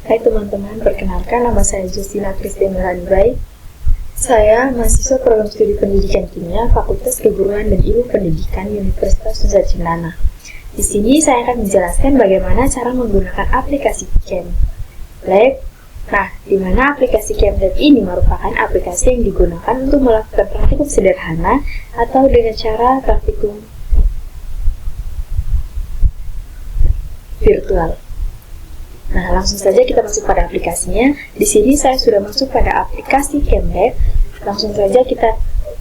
Hai teman-teman, perkenalkan nama saya Justina Christine Hanbay. Saya mahasiswa program studi pendidikan kimia Fakultas Keguruan dan Ilmu Pendidikan Universitas Nusa Cendana. Di sini saya akan menjelaskan bagaimana cara menggunakan aplikasi ChemLab. Nah, di mana aplikasi ChemLab ini merupakan aplikasi yang digunakan untuk melakukan praktikum sederhana atau dengan cara praktikum virtual. Nah, langsung saja kita masuk pada aplikasinya. Di sini saya sudah masuk pada aplikasi ChemLab. Langsung saja kita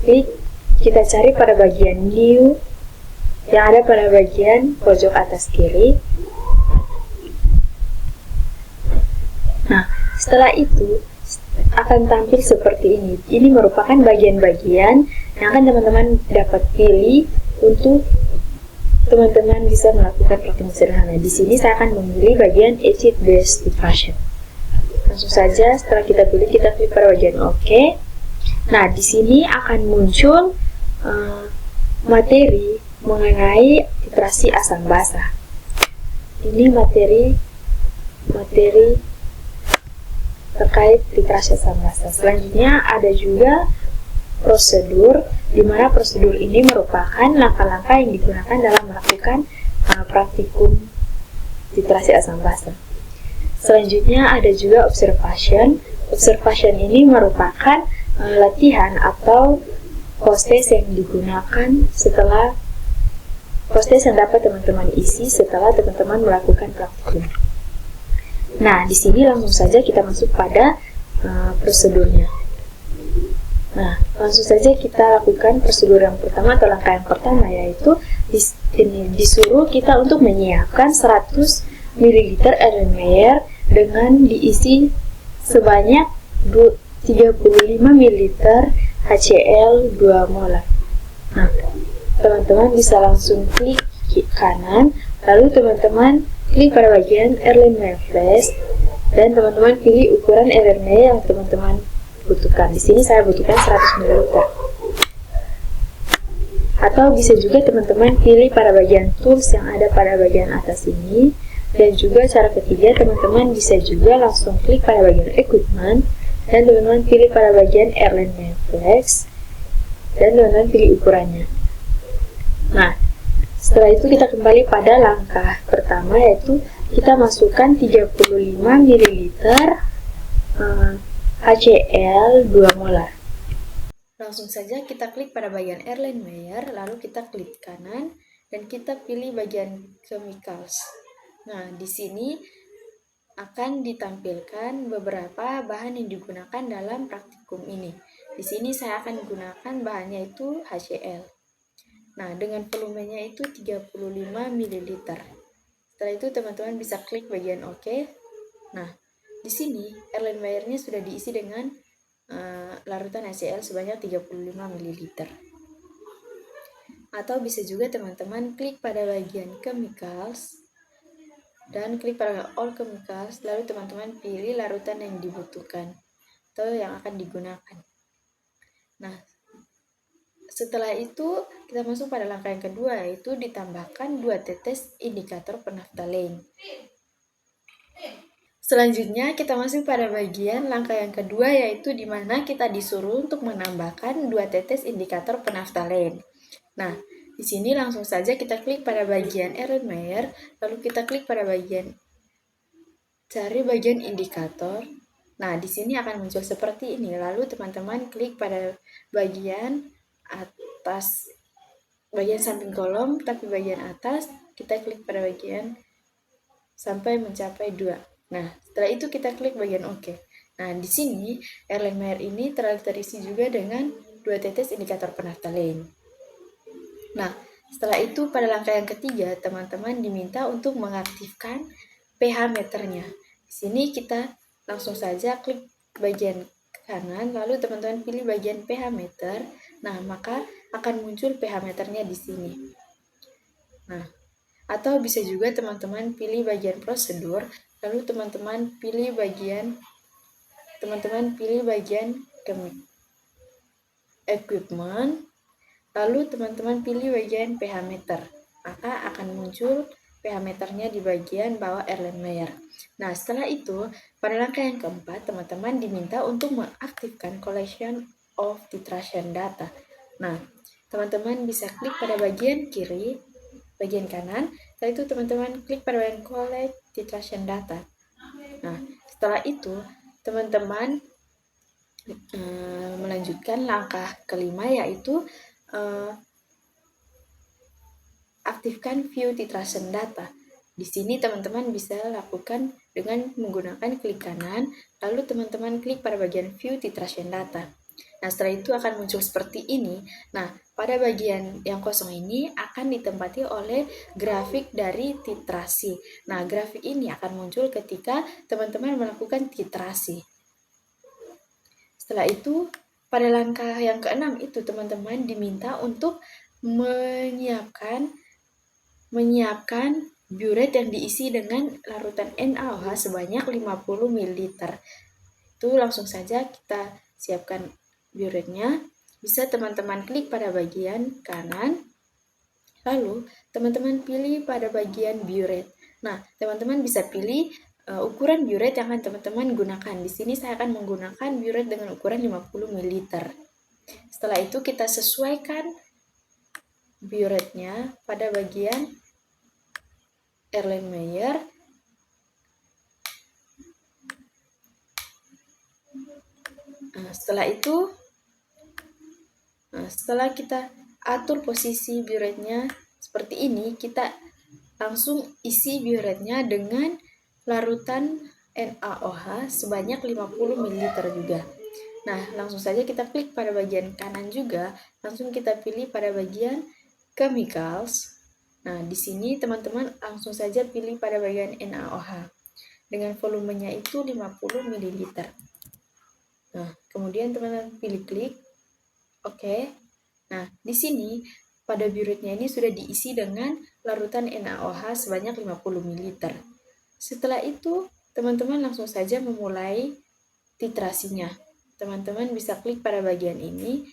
klik, kita cari pada bagian New yang ada pada bagian pojok atas kiri. Nah, setelah itu akan tampil seperti ini. Ini merupakan bagian-bagian yang akan teman-teman dapat pilih untuk teman-teman bisa melakukan praktik sederhana. Di sini saya akan memilih bagian Acid Based Diffusion. Langsung saja setelah kita pilih, kita klik pada bagian OK. Nah, di sini akan muncul materi mengenai titrasi asam basa. Ini materi terkait titrasi asam basa. Selanjutnya ada juga prosedur, di mana prosedur ini merupakan langkah-langkah yang digunakan dalam melakukan praktikum titrasi asam basa. Selanjutnya ada juga observation. Observation ini merupakan latihan atau post-test yang digunakan setelah post-test yang dapat teman-teman isi setelah teman-teman melakukan praktikum. Nah, di sini langsung saja kita masuk pada prosedurnya. Nah, langsung saja kita lakukan prosedur yang pertama atau langkah yang pertama, yaitu disuruh kita untuk menyiapkan 100 ml Erlenmeyer dengan diisi sebanyak 35 ml HCl 2 molar. Nah, teman-teman bisa langsung klik kanan, lalu teman-teman klik pada bagian Erlenmeyer Flash, dan teman-teman pilih ukuran Erlenmeyer yang teman-teman butuhkan. Di sini saya butuhkan 100 ml. Atau bisa juga teman-teman pilih pada bagian tools yang ada pada bagian atas ini. Dan juga cara ketiga, teman-teman bisa juga langsung klik pada bagian equipment dan teman-teman pilih pada bagian Erlenmeyer Flex dan teman-teman pilih ukurannya. Nah, setelah itu kita kembali pada langkah pertama, yaitu kita masukkan 35 ml HCl 2 molar. Langsung saja kita klik pada bagian Erlenmeyer, lalu kita klik kanan dan kita pilih bagian chemicals. Nah, di sini akan ditampilkan beberapa bahan yang digunakan dalam praktikum ini. Di sini saya akan gunakan bahannya itu HCl. Nah, dengan volumenya itu 35 ml. Setelah itu teman-teman bisa klik bagian OK. Nah, di sini Erlenmeyer-nya sudah diisi dengan larutan HCl sebanyak 35 ml. Atau bisa juga teman-teman klik pada bagian chemicals dan klik pada all chemicals, lalu teman-teman pilih larutan yang dibutuhkan atau yang akan digunakan. Nah, setelah itu kita masuk pada langkah yang kedua, yaitu ditambahkan 2 tetes indikator penaftalen. Selanjutnya kita masuk pada bagian langkah yang kedua, yaitu di mana kita disuruh untuk menambahkan 2 tetes indikator penaftalen. Nah, di sini langsung saja kita klik pada bagian Erlenmeyer, lalu kita klik pada bagian cari bagian indikator. Nah, di sini akan muncul seperti ini. Lalu teman-teman klik pada bagian atas, bagian samping kolom, tapi bagian atas kita klik pada bagian sampai mencapai 2. Nah, setelah itu kita klik bagian OK. Nah, di sini Erlenmeyer ini telah terisi juga dengan 2 tetes indikator penaftalen. Nah, setelah itu pada langkah yang ketiga, teman-teman diminta untuk mengaktifkan pH meternya. Di sini kita langsung saja klik bagian kanan, lalu teman-teman pilih bagian pH meter. Nah, maka akan muncul pH meternya di sini. Nah, atau bisa juga teman-teman pilih bagian prosedur, lalu teman-teman pilih bagian equipment, lalu teman-teman pilih bagian pH meter, maka akan muncul pH meternya di bagian bawah Erlenmeyer. Nah, setelah itu, pada langkah yang keempat, teman-teman diminta untuk mengaktifkan collection of titration data. Nah, teman-teman bisa klik pada bagian kiri, bagian kanan, setelah itu teman-teman klik pada bagian collect titration data. Nah, setelah itu, teman-teman melanjutkan langkah kelima, yaitu aktifkan view titration data. Di sini teman-teman bisa lakukan dengan menggunakan klik kanan, lalu teman-teman klik pada bagian view titration data. Nah, setelah itu akan muncul seperti ini. Nah, pada bagian yang kosong ini akan ditempati oleh grafik dari titrasi. Nah, grafik ini akan muncul ketika teman-teman melakukan titrasi. Setelah itu, pada langkah yang keenam itu teman-teman diminta untuk menyiapkan burette yang diisi dengan larutan NaOH sebanyak 50 ml. Itu langsung saja kita siapkan burette-nya. Bisa teman-teman klik pada bagian kanan, lalu teman-teman pilih pada bagian burette. Nah, teman-teman bisa pilih ukuran burette yang akan teman-teman gunakan. Di sini saya akan menggunakan burette dengan ukuran 50 ml. Setelah itu kita sesuaikan burette-nya pada bagian Erlenmeyer. Setelah itu, setelah kita atur posisi burette-nya seperti ini, kita langsung isi burette-nya dengan larutan NaOH sebanyak 50 ml juga. Nah, langsung saja kita klik pada bagian kanan juga, langsung kita pilih pada bagian chemicals. Nah, di sini teman-teman langsung saja pilih pada bagian NaOH dengan volumenya itu 50 ml. Nah, kemudian teman-teman pilih klik oke. Nah, di sini pada burette-nya ini sudah diisi dengan larutan NaOH sebanyak 50 ml. Setelah itu, teman-teman langsung saja memulai titrasinya. Teman-teman bisa klik pada bagian ini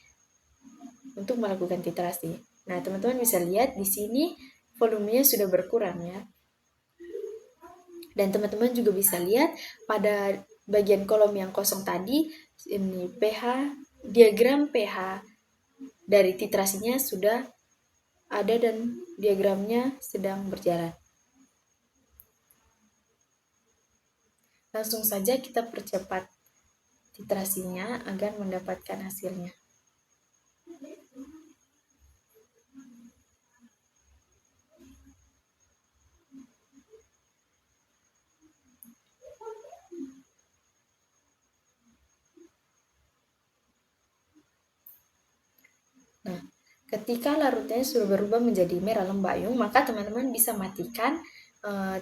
untuk melakukan titrasi. Nah, teman-teman bisa lihat di sini volumenya sudah berkurang ya. Dan teman-teman juga bisa lihat pada bagian kolom yang kosong tadi, ini diagram pH dari titrasinya sudah ada dan diagramnya sedang berjalan. Langsung saja kita percepat titrasinya agar mendapatkan hasilnya. Nah, ketika larutnya sudah berubah menjadi merah lembayung, maka teman-teman bisa matikan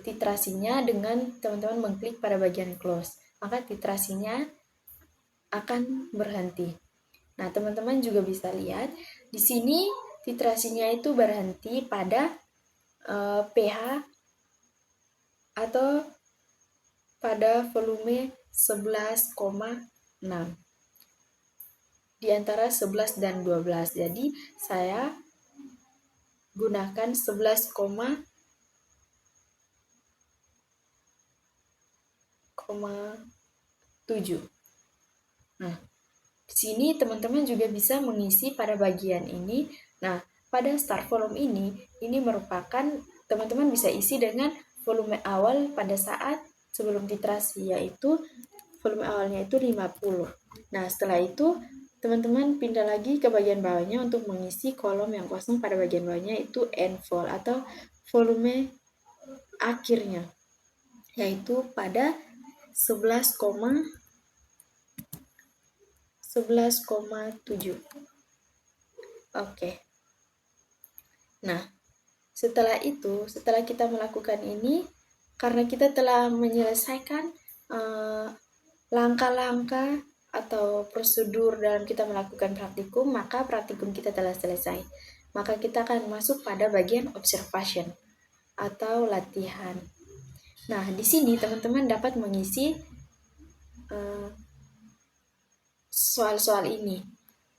titrasinya dengan teman-teman mengklik pada bagian close. Maka titrasinya akan berhenti. Nah, teman-teman juga bisa lihat di sini titrasinya itu berhenti pada pH atau pada volume 11,6 di antara 11 dan 12. Jadi saya gunakan 11,7. Nah, di sini teman-teman juga bisa mengisi pada bagian ini. Nah, pada start volume ini merupakan teman-teman bisa isi dengan volume awal pada saat sebelum titrasi, yaitu volume awalnya itu 50. Nah, setelah itu teman-teman pindah lagi ke bagian bawahnya untuk mengisi kolom yang kosong pada bagian bawahnya, itu end vol atau volume akhirnya, yaitu pada 11,7. Oke. Nah, setelah kita melakukan ini, karena kita telah menyelesaikan langkah-langkah atau prosedur dalam kita melakukan praktikum, maka praktikum kita telah selesai. Maka kita akan masuk pada bagian observation atau latihan. Nah, di sini teman-teman dapat mengisi soal-soal ini,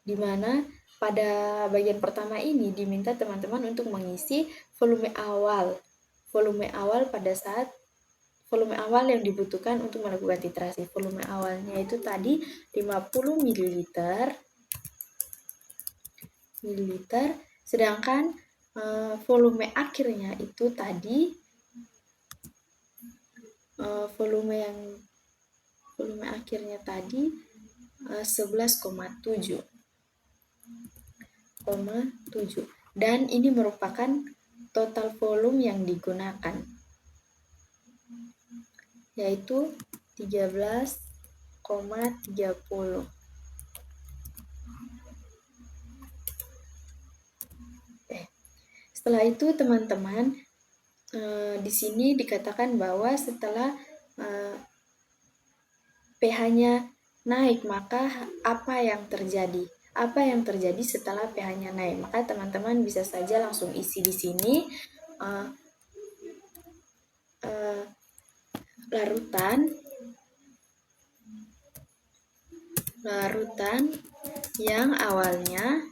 di mana pada bagian pertama ini diminta teman-teman untuk mengisi volume awal volume awal volume awal yang dibutuhkan untuk melakukan titrasi. Volume awalnya itu tadi 50 ml, sedangkan volume akhirnya itu tadi volume akhirnya tadi 11,7 dan ini merupakan total volume yang digunakan, yaitu 13,30. Setelah itu teman-teman, di sini dikatakan bahwa setelah pH-nya naik, maka apa yang terjadi? Apa yang terjadi setelah pH-nya naik? Maka teman-teman bisa saja langsung isi di sini larutan yang awalnya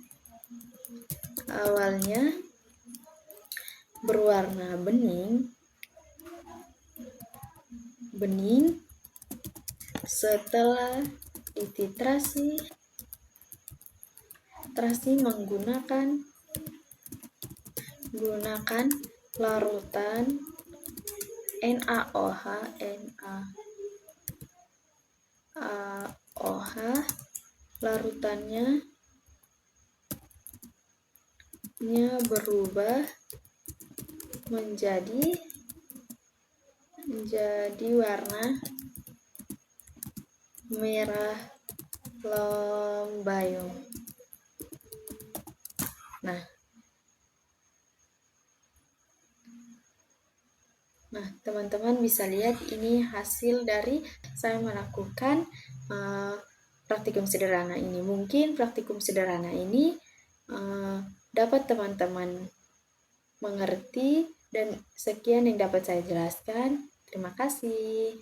berwarna bening setelah dititrasi menggunakan larutan NaOH, larutannya berubah menjadi warna merah lembayung. Nah, teman-teman bisa lihat ini hasil dari saya melakukan praktikum sederhana ini. Mungkin praktikum sederhana ini dapat teman-teman mengerti, dan sekian yang dapat saya jelaskan. Terima kasih.